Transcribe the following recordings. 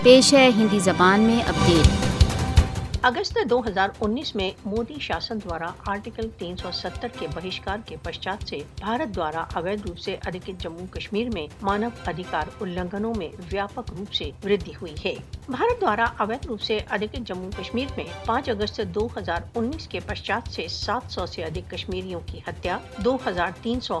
پیش ہے ہندی زبان میں اپڈیٹ۔ اگست 2019 میں مودی شاسن دوارا آرٹیکل 370 کے بہشکار کے پشچات سے بھارت دوارا اویدھ روپ سے ادھکت جموں کشمیر میں مانو ادھکار النگھنوں میں ویاپک روپ سے وردھی ہوئی ہے۔ بھارت دوارا اویدھ روپ سے ادھکت جموں کشمیر میں 5 اگست 2019 کے پشچات سے 700 سے ادھک کشمیریوں کی ہتیا، 2300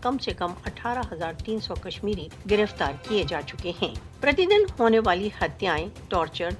کم سے کم 18,300 کشمیری گرفتار کیے جا چکے ہیں۔ پرتی دن ہونے والی ہتیائیں، ٹارچر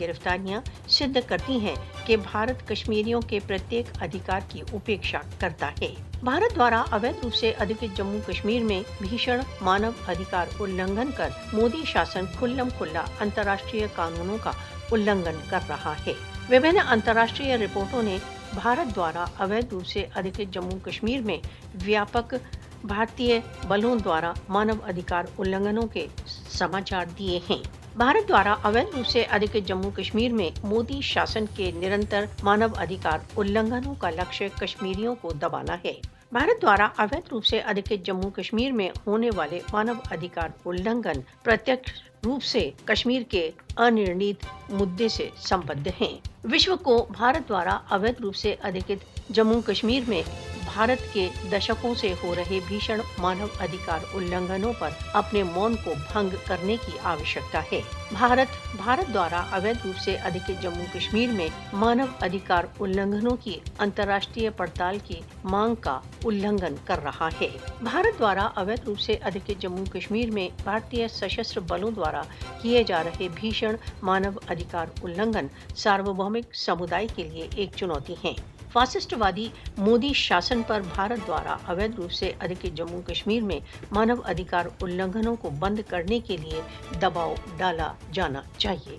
گرفتاریاں سدھ کرتی ہیں کہ بھارت کشمیریوں کے پرتیک ادھیکار کی اپیکشا کرتا ہے۔ بھارت دوارا اویدھ روپ سے ادھکت جموں کشمیر میں بھیشن مانو ادھیکار النگھن کر مودی شاسن کھلم کھلا انترراشٹریہ قانونوں کا النگھن کر رہا ہے۔ وبھن انترراشٹریہ رپورٹوں نے بھارت دوارا اویدھ روپ سے ادھکت جموں کشمیر میں ویاپک بھارتی بلوں دوارا مانو ادھیکار النگھنوں کے سماچار دیے ہیں۔ بھارت دوارا اویدھ روپ سے ادھکت جموں کشمیر میں مودی شاسن کے نرنتر مانو ادھیکار النگھنوں کا لکشیہ کشمیریوں کو دبانا ہے۔ بھارت دوارا اویدھ روپ سے ادھکت جموں کشمیر میں ہونے والے مانو ادھیکار النگھن پرتیکش روپ سے کشمیر کے انرنیت مدے سے سمبدھ ہیں۔ وشو کو بھارت دوارا اویدھ روپ سے ادھکت جموں کشمیر میں بھارت کے دشکوں سے ہو رہے بھیشن مانو ادھیکار النگھنوں پر اپنے مون کو بھنگ کرنے کی آوشکتا ہے۔ بھارت دوارا اویدھ روپ سے ادھکت جموں کشمیر میں مانو ادھیکار النگھنوں کی انترراشٹریہ پڑتال کی مانگ کا النگھن کر رہا ہے۔ بھارت دوارا اویدھ روپ سے ادھکت جموں کشمیر میں بھارتی سشستر بلوں دوارا کیے جا رہے بھیشن مانو ادھیکار النگھن ساروبھومک سمودائے کے لیے ایک چنوتی ہیں۔ فاسسٹ وادی مودی شاسن پر بھارت دوارا اویدھ روپ سے ادھکت جموں کشمیر میں مانو ادھیکار النگھنوں کو بند کرنے کے لیے دباؤ ڈالا جانا چاہیے۔